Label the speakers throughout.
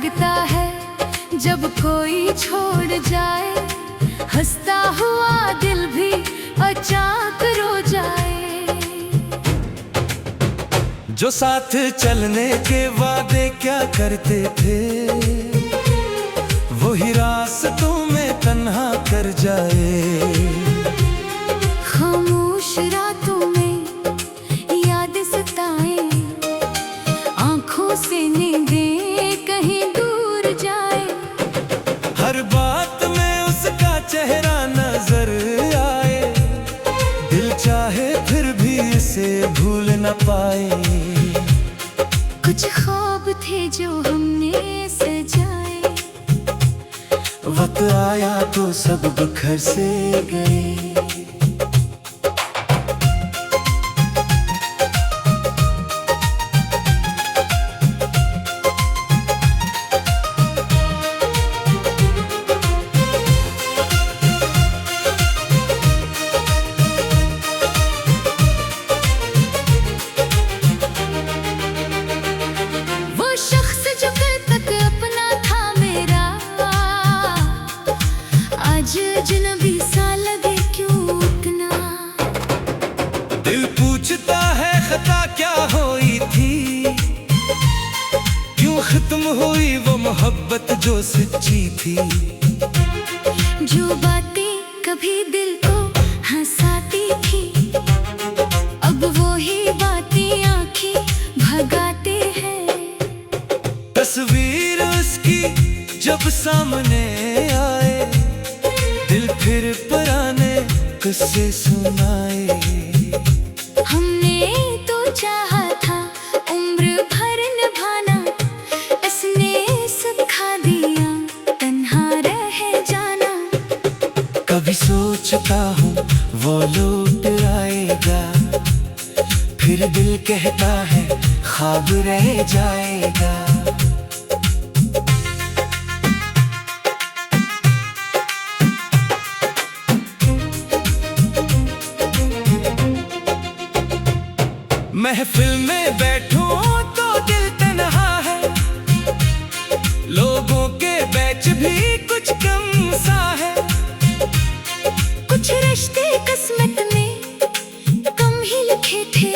Speaker 1: लगता है जब कोई छोड़ जाए, हंसता हुआ दिल भी अचानक रो जाए।
Speaker 2: जो साथ चलने के वादे क्या करते थे, वही रास्तों में तन्हा कर जाए।
Speaker 1: खामोश रातों में याद सताए, आंखों से नींदें कहीं दूर जाए।
Speaker 2: हर बात में उसका चेहरा नजर आए, दिल चाहे फिर भी इसे भूल न पाए।
Speaker 1: कुछ ख्वाब थे जो हमने सजाए,
Speaker 2: वक्त आया तो सब बिखर से गए।
Speaker 1: अजनबी सा लगे क्यों इतना,
Speaker 2: दिल पूछता है खता क्या हुई थी, क्यों खत्म हुई वो मोहब्बत जो सच्ची थी।
Speaker 1: जो बातें कभी दिल को हंसाती थी, अब वो ही बातें आंखें भगाते हैं।
Speaker 2: तस्वीर उसकी जब सामने आए, दिल फिर पुराने किस्से सुनाए।
Speaker 1: हमने तो चाहा था उम्र भर निभाना, इसने सिखा दिया तन्हा रह जाना।
Speaker 2: कभी सोचता हूँ वो लौट आएगा, फिर दिल कहता है ख्वाब रह जाएगा। महफिल में बैठूं तो दिल तन्हा है, लोगों के बैच भी कुछ कम सा है।
Speaker 1: कुछ रिश्ते किस्मत में कम ही लिखे थे,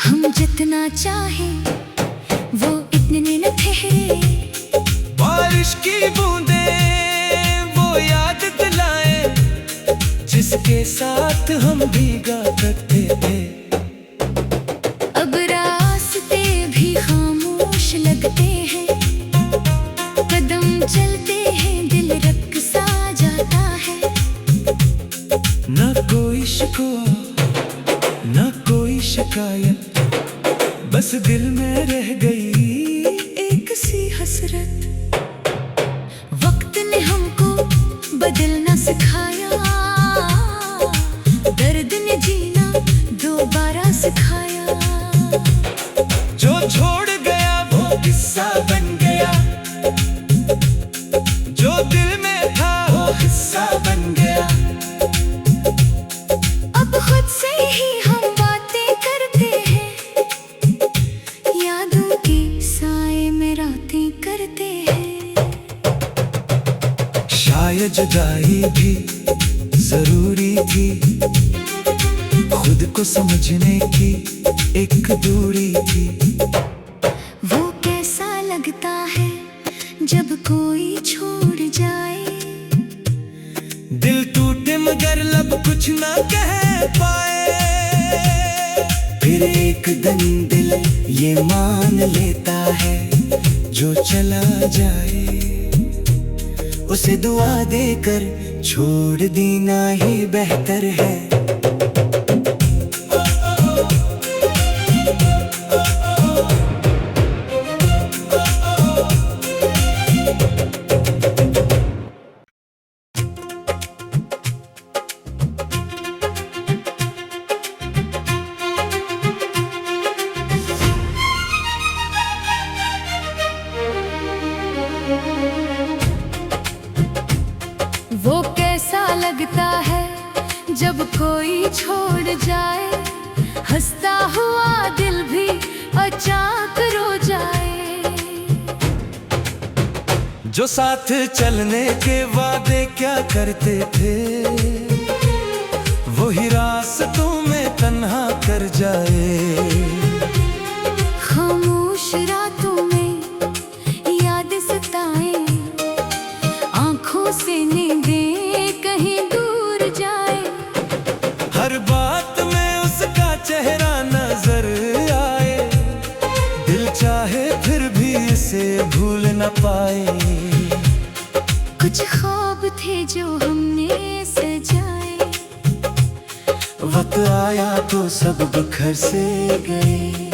Speaker 1: हम जितना चाहे वो इतने न ठहरे।
Speaker 2: बारिश की बूंदें वो याद दिलाए, जिसके साथ हम भीगा करते थे।
Speaker 1: अब रास्ते भी खामोश लगते हैं, कदम चलते हैं दिल रक सा जाता है।
Speaker 2: न कोई शिकवा न कोई शिकायत, बस दिल में रह गई एक सी हसरत।
Speaker 1: वक्त ने हमको बदलना सिखाया, दर्द ने जीना दोबारा सिखाया।
Speaker 2: जो छोड़ गया वो किस्सा बन गया, जो दिल में था वो हिस्सा बन गया।
Speaker 1: अब खुद से ही हम बातें करते हैं, यादों के साए में रातें करते हैं।
Speaker 2: शायद जुदाई भी जरूरी थी, खुद को समझने की एक दूरी थी।
Speaker 1: वो कैसा लगता है जब कोई छोड़ जाए,
Speaker 2: दिल टूटे मगर लब कुछ ना कह पाए। फिर एक दिन दिल ये मान लेता है, जो चला जाए उसे दुआ देकर छोड़ देना ही बेहतर है।
Speaker 1: वो कैसा लगता है जब कोई छोड़ जाए, हंसता हुआ दिल भी अचानक रो जाए।
Speaker 2: जो साथ चलने के वादे क्या करते थे, वही रास्तों में तन्हा कर जाए।
Speaker 1: खामोश रातों में याद सताए, आंखों से नींदें कहीं दूर जाए।
Speaker 2: हर बात में उसका चेहरा नजर आए, दिल चाहे फिर भी इसे भूल न पाए।
Speaker 1: कुछ ख्वाब थे जो हमने सजाए,
Speaker 2: वक्त आया तो सब बिखर से गए।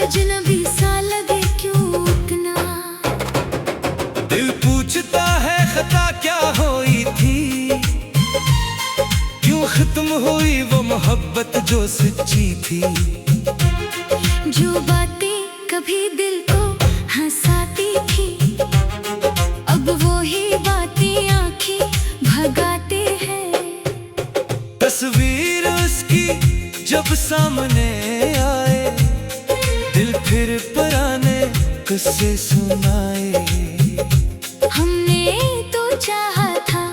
Speaker 1: अजनबी सा लगे क्यों इतना,
Speaker 2: दिल पूछता है खता क्या हुई थी, क्यों खत्म हुई वो मोहब्बत जो सच्ची थी।
Speaker 1: जो बातें कभी दिल को हंसाती थी, अब वो ही बातें आंखें भगाते हैं।
Speaker 2: तस्वीर उसकी जब सामने आए, दिल फिर पुराने किस्से सुनाए।
Speaker 1: हमने तो चाहा था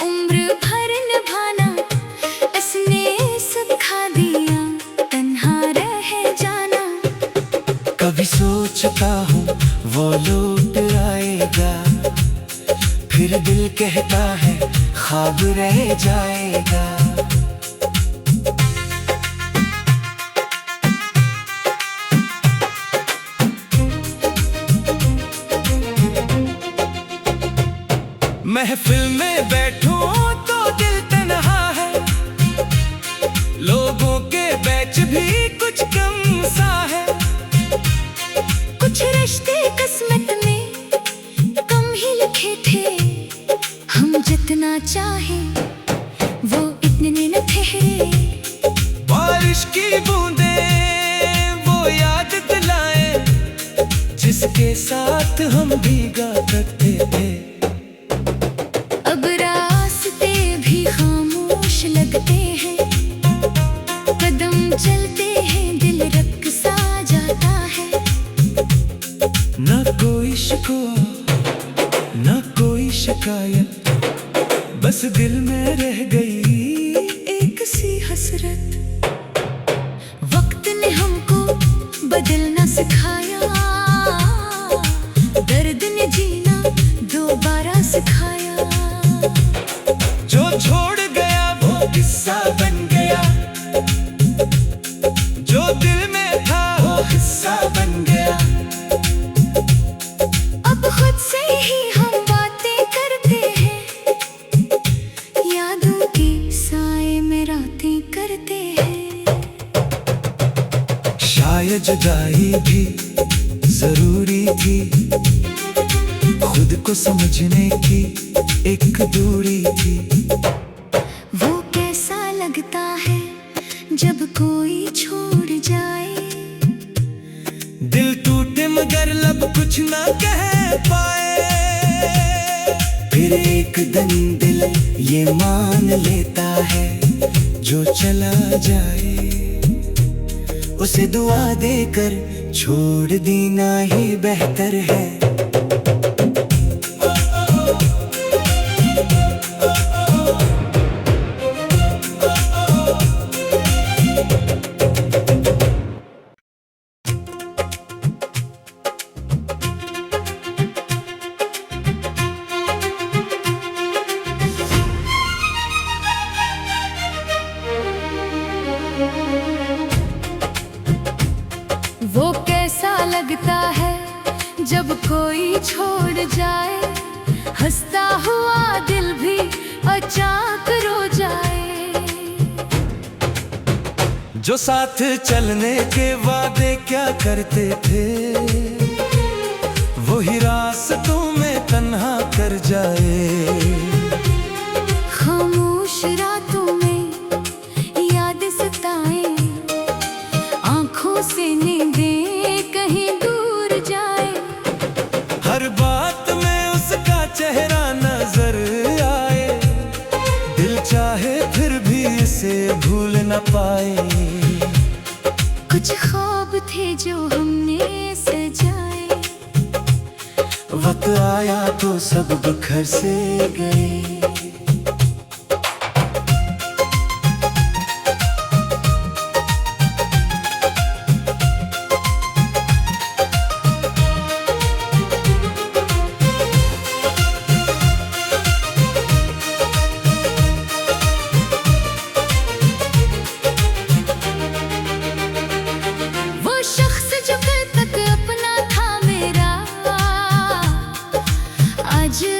Speaker 1: उम्र भर निभाना, इसने सिखा दिया तन्हा रह जाना।
Speaker 2: कभी सोचता हूँ वो लौट आएगा, फिर दिल कहता है ख्वाब रह जाएगा। महफिल में बैठूं तो दिल तन्हा है, लोगों के बैच भी कुछ कम सा है।
Speaker 1: कुछ रिश्ते किस्मत में कम ही लिखे थे, हम जितना चाहे वो इतने न ठहरे।
Speaker 2: बारिश की बूंदें वो याद दिलाए, जिसके साथ हम भीगा करते थे।
Speaker 1: अब रास्ते भी खामोश लगते हैं, कदम चलते हैं दिल रक सा जाता है।
Speaker 2: न कोई शिकवा न कोई शिकायत, बस दिल में रह गई एक सी हसरत।
Speaker 1: वक्त ने हमको बदलना सिखाया, दर्द ने जीना दोबारा सिखाया।
Speaker 2: जो छोड़ गया वो किस्सा बन गया, जो दिल में था वो हिस्सा बन गया।
Speaker 1: अब खुद से ही हम बातें करते हैं, यादों के साए में रातें करते हैं।
Speaker 2: शायद जुदाई भी जरूरी थी, खुद को समझने की एक दूरी थी।
Speaker 1: वो कैसा लगता है जब कोई छोड़ जाए,
Speaker 2: दिल टूटे मगर लब कुछ ना कह पाए। फिर एक दिन दिल ये मान लेता है, जो चला जाए उसे दुआ देकर छोड़ देना ही बेहतर है।
Speaker 1: वो कैसा लगता है जब कोई छोड़ जाए, हंसता हुआ दिल भी अचानक रो जाए।
Speaker 2: जो साथ चलने के वादे क्या करते थे, वही रास्तों में तन्हा कर जाए। भूल न पाए।
Speaker 1: कुछ ख्वाब थे जो हमने सजाए,
Speaker 2: वक्त आया तो सब बिखर से गए।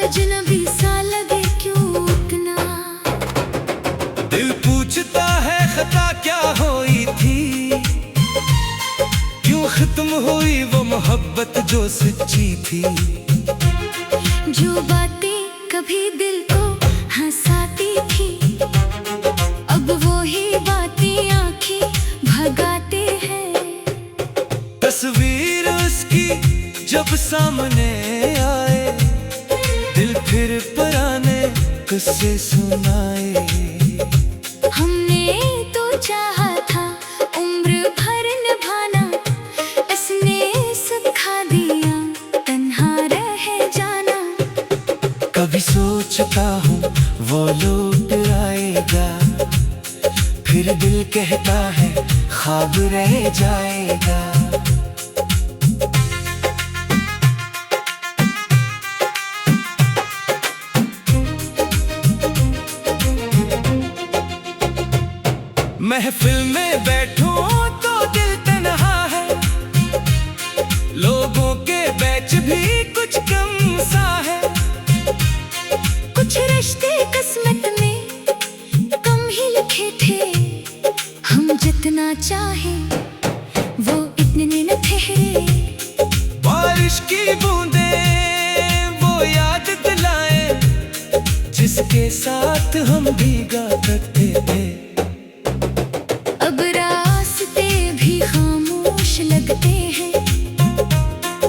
Speaker 1: अजनबी सा लगे क्यों इतना,
Speaker 2: दिल पूछता है खता क्या हुई थी, क्यों खत्म हुई वो मोहब्बत जो सच्ची थी।
Speaker 1: जो बातें कभी दिल को हंसाती थी, अब वो ही बातें आंखें भगाते हैं।
Speaker 2: तस्वीर उसकी जब सामने आए, दिल फिर पुराने किस्से सुनाए।
Speaker 1: हमने तो चाहा था उम्र भर निभाना, इसने सिखा दिया तन्हा रह जाना।
Speaker 2: कभी सोचता हूँ वो लौट आएगा, फिर दिल कहता है ख्वाब रह जाएगा। महफिल में बैठूं तो दिल तन्हा है, लोगों के बैच भी कुछ कम सा है।
Speaker 1: कुछ रिश्ते किस्मत में कम ही लिखे थे, हम जितना चाहे वो इतने न ठहरे।
Speaker 2: बारिश की बूंदें वो याद दिलाए, जिसके साथ हम भीगा करते थे।
Speaker 1: अब रास्ते भी खामोश लगते हैं,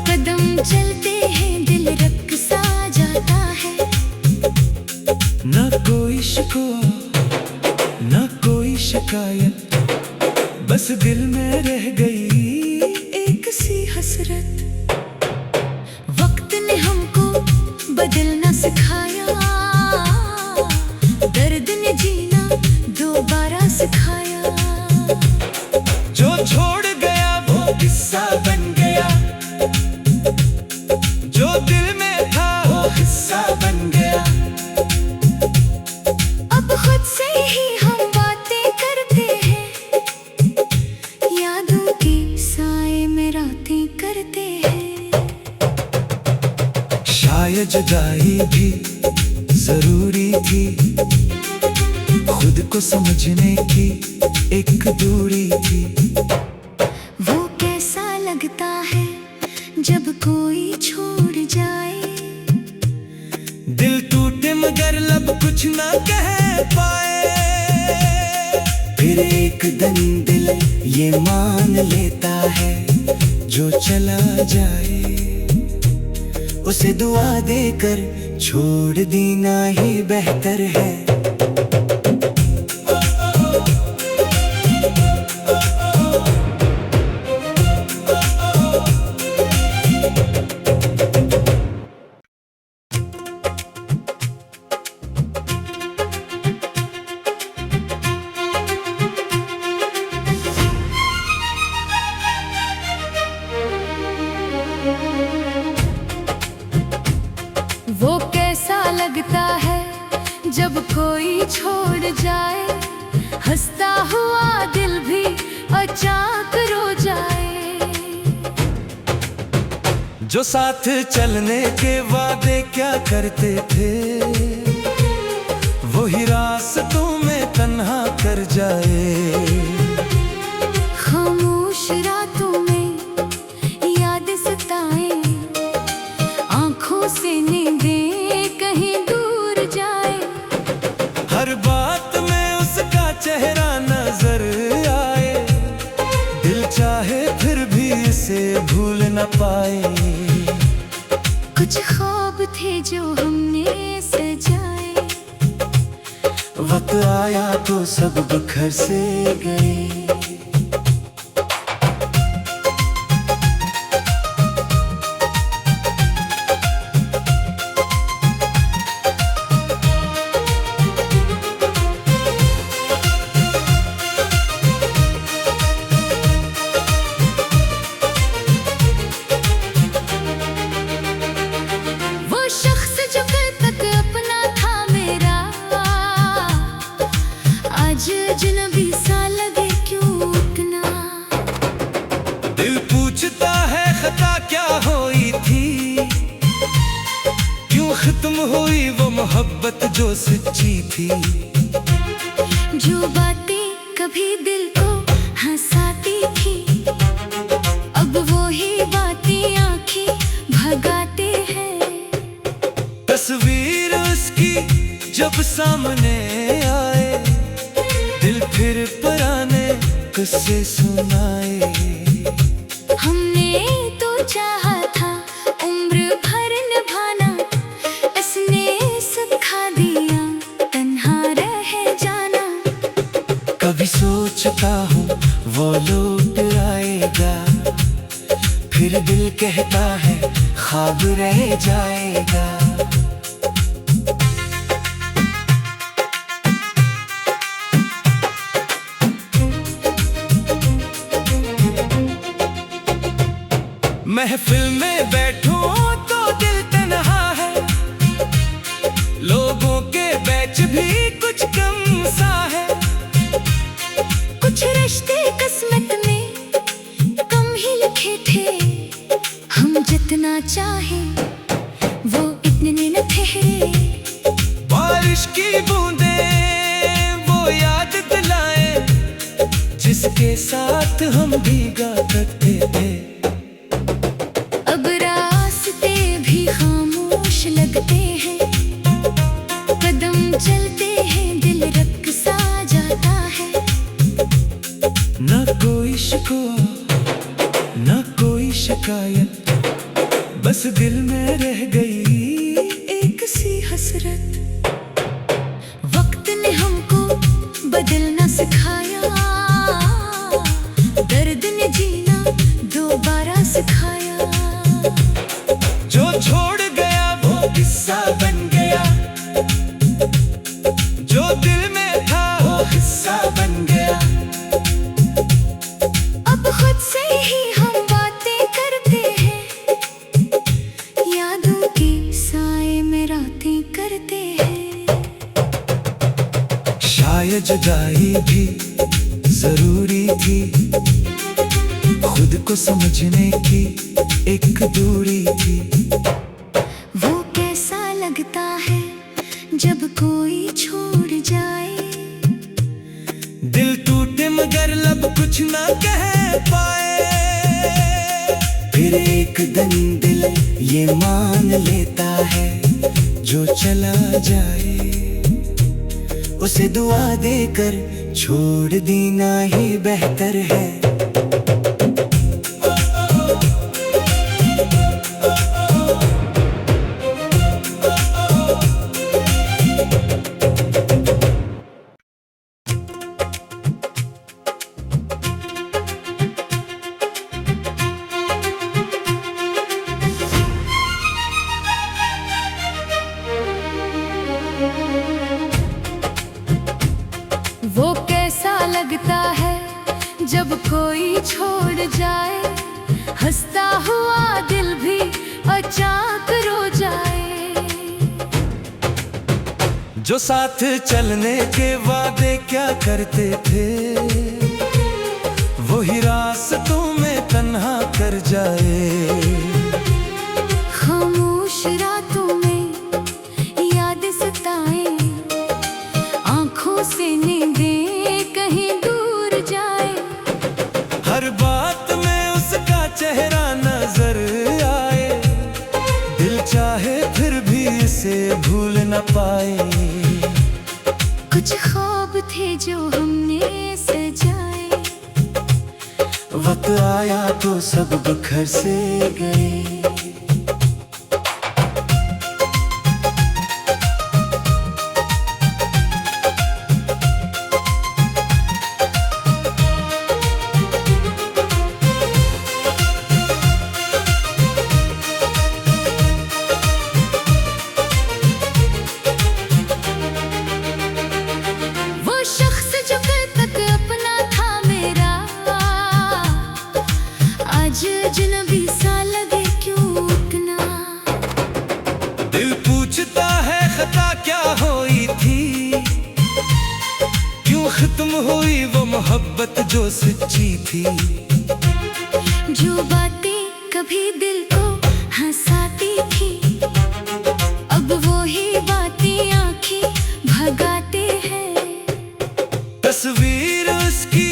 Speaker 1: कदम चलते हैं दिल रक सा जाता है।
Speaker 2: न कोई शिकवा न कोई शिकायत, बस दिल में रह गई एक सी हसरत।
Speaker 1: वक्त ने हमको बदलना सिखाया, दर्द ने जीना दोबारा सिखाया।
Speaker 2: जो छोड़ गया वो किस्सा बन गया, जो दिल में था वो हिस्सा बन गया।
Speaker 1: अब खुद से ही हम बातें करते हैं, यादों के साए में रातें करते हैं।
Speaker 2: शायद जुदाई भी जरूरी थी, खुद को समझने की एक दूरी थी।
Speaker 1: वो कैसा लगता है जब कोई छोड़ जाए,
Speaker 2: दिल टूटे मगर लब कुछ ना कह पाए। फिर एक दिन दिल ये मान लेता है, जो चला जाए उसे दुआ देकर छोड़ देना ही बेहतर है।
Speaker 1: वो कैसा लगता है जब कोई छोड़ जाए, हंसता हुआ दिल भी अचानक रो जाए।
Speaker 2: जो साथ चलने के वादे क्या करते थे, वही रास्तों में तन्हा कर जाए।
Speaker 1: खामोश रातों में याद सताए, आंखों से नींदें कहीं दूर जाए।
Speaker 2: हर बात में उसका चेहरा नजर आए, दिल चाहे फिर भी इसे भूल न पाए। कुछ
Speaker 1: ख्वाब थे जो हमने सजाए,
Speaker 2: वक्त आया तो सब बिखर से गए।
Speaker 1: अजनबी सा लगे क्यों इतना।
Speaker 2: दिल पूछता है खता क्या हुई थी, क्यों खत्म हुई वो मोहब्बत जो सच्ची थी।
Speaker 1: जो बातें कभी दिल को हंसाती थी, अब वो ही बातें आंखें भगाते हैं।
Speaker 2: तस्वीर उसकी जब सामने आए, दिल फिर पुराने किस्से सुनाए।
Speaker 1: हमने तो चाहा था उम्र भर निभाना, इसने सिखा दिया तन्हा रह जाना।
Speaker 2: कभी सोचता हूँ वो लौट आएगा, फिर दिल कहता है ख्वाब रह जाएगा। महफिल में बैठूं तो दिल तन्हा है, लोगों के बैच भी कुछ कम सा है।
Speaker 1: कुछ रिश्ते किस्मत में कम ही लिखे थे, हम जितना चाहे वो इतने न ठहरे।
Speaker 2: बारिश की बूंदें वो याद दिलाए, जिसके साथ हम भीगा करते थे।
Speaker 1: अब रास्ते भी खामोश लगते हैं, कदम चलते हैं दिल रक सा जाता है।
Speaker 2: न कोई शिकवा न कोई शिकायत, बस दिल में रह गई एक सी हसरत।
Speaker 1: वक्त ने हमको बदलना सिखाया, दर्द ने जीना दोबारा सिखाया।
Speaker 2: जो छोड़ गया वो किस्सा बन गया, जो दिल में था वो हिस्सा बन गया।
Speaker 1: अब खुद से ही हम बातें करते हैं, यादों के साए में रातें करते हैं।
Speaker 2: शायद जुदाई भी जरूरी थी, खुद को समझने की एक दूरी थी।
Speaker 1: वो कैसा लगता है जब कोई छोड़ जाए,
Speaker 2: दिल टूटे मगर लब कुछ ना कह पाए। फिर एक दिन दिल ये मान लेता है, जो चला जाए उसे दुआ देकर छोड़ देना ही बेहतर है।
Speaker 1: वो कैसा लगता है जब कोई छोड़ जाए, हंसता हुआ दिल भी अचानक रो जाए।
Speaker 2: जो साथ चलने के वादे क्या करते थे, वही रास्तों में तन्हा कर जाए।
Speaker 1: खामोश रातों में याद सताए, आंखों से नींदें कहीं दूर जाए।
Speaker 2: हर बात में उसका चेहरा नजर आए, दिल चाहे फिर भी इसे भूल न पाए।
Speaker 1: कुछ ख्वाब थे जो हमने सजाए,
Speaker 2: वक्त आया तो सब बिखर से गए। थी।
Speaker 1: जो बातें कभी दिल को हंसाती थी, अब वो ही बातें आंखें भगाते हैं।
Speaker 2: तस्वीर उसकी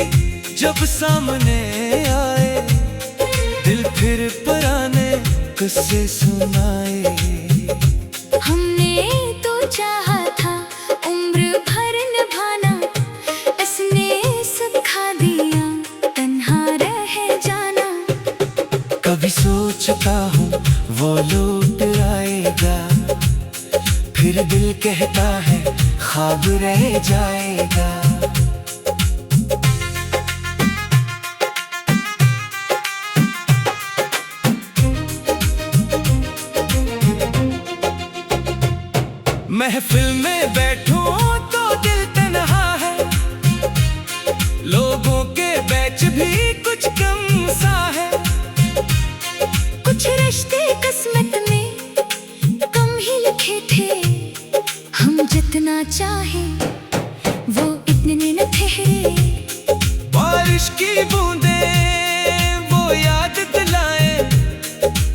Speaker 2: जब सामने आए, दिल फिर पुराने किस्से सुनाए।
Speaker 1: हमने तो चाहा था उम्र भर निभाना, इसने सिखा दिया तन्हा रह जाना।
Speaker 2: कभी सोचता हूँ वो लौट आएगा, फिर दिल कहता है ख्वाब रह जाएगा। महफिल में बैठूं तो दिल तन्हा है, लोगों के बैच भी कुछ कम सा है।
Speaker 1: कुछ रिश्ते किस्मत में कम ही लिखे थे, हम जितना चाहे वो इतने न ठहरे।
Speaker 2: बारिश की बूंदें वो याद दिलाए,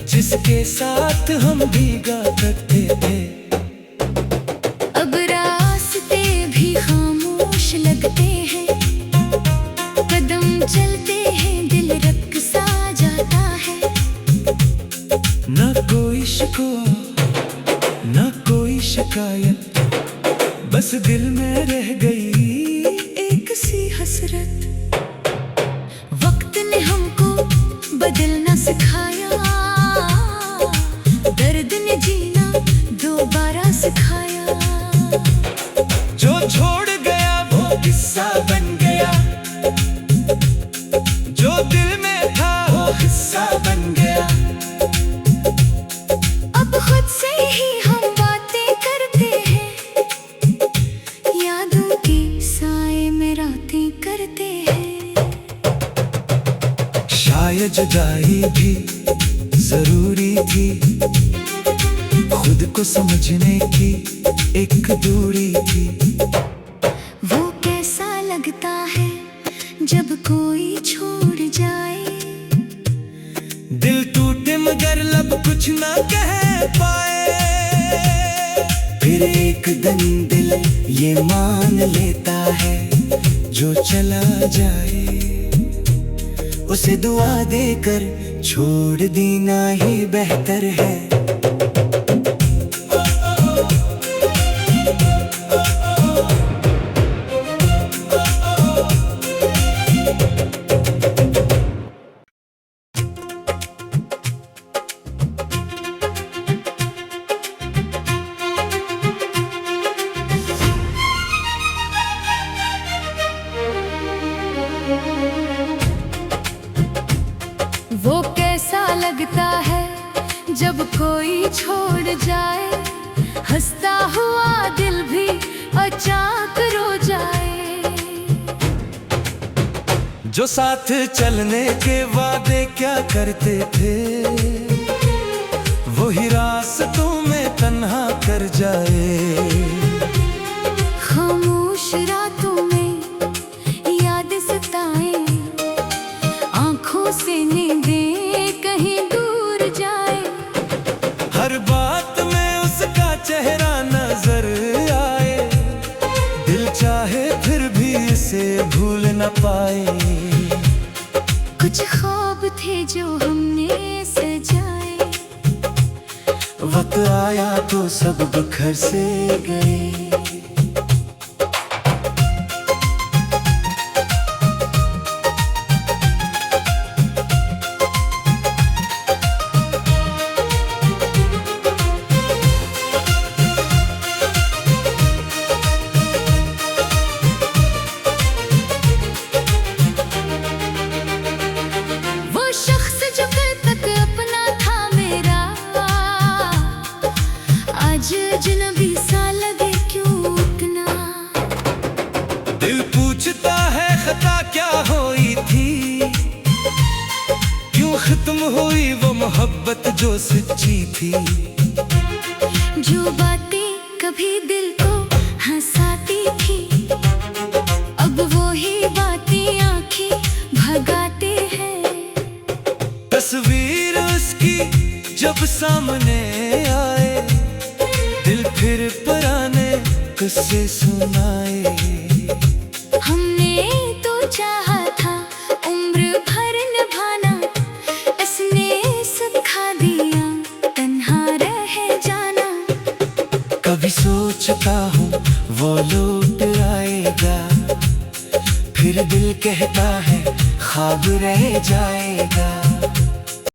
Speaker 2: जिसके साथ हम भीगा करते थे।
Speaker 1: अब रास्ते भी खामोश लगते हैं, कदम चलते हैं दिल रक सा जाता है।
Speaker 2: न कोई शिकवा न कोई शिकायत, बस दिल में रह गई एक सी हसरत।
Speaker 1: वक्त ने हमको बदलना सिखाया, दर्द ने जीना दोबारा सिखाया।
Speaker 2: जो छोड़ गया वो किस्सा बन गया, जो दिल में था वो हिस्सा बन गया।
Speaker 1: अब खुद से ही हम बातें करते हैं, यादों के साए में रातें करते हैं।
Speaker 2: शायद जुदाई भी जरूरी थी, खुद को समझने की एक दूरी थी।
Speaker 1: वो कैसा लगता है जब कोई छोड़ जाए,
Speaker 2: दिल टूटे मगर लब कुछ ना कह पाए। फिर एक दिन दिल ये मान लेता है, जो चला जाए उसे दुआ देकर छोड़ देना ही बेहतर है।
Speaker 1: वो कैसा लगता है जब कोई छोड़ जाए, हंसता हुआ दिल भी अचानक रो जाए।
Speaker 2: जो साथ चलने के वादे क्या करते थे, वही रास्तों में तन्हा कर जाए।
Speaker 1: खामोश रातों में याद सताए, आंखों से नींदें कहीं दूर जाए।
Speaker 2: हर बात में उसका चेहरा नजर आए, दिल चाहे फिर भी इसे भूल न पाए।
Speaker 1: कुछ ख्वाब थे जो हमने सजाए,
Speaker 2: वक्त आया तो सब बिखर से गए।
Speaker 1: अजनबी सा लगे क्यों इतना।
Speaker 2: दिल पूछता है खता क्या हुई थी, क्यों खत्म हुई वो मोहब्बत जो सच्ची थी।
Speaker 1: जो बातें कभी दिल को हंसाती थी, अब वो ही बातें आंखें भगाती
Speaker 2: तस्वीर उसकी जब सामने आए, दिल फिर पुराने किस्से सुनाए।
Speaker 1: हमने तो चाहा था उम्र भर निभाना, इसने सिखा दिया तन्हा रह जाना।
Speaker 2: कभी सोचता हूँ वो लौट आएगा, फिर दिल कहता है ख्वाब रह जाएगा।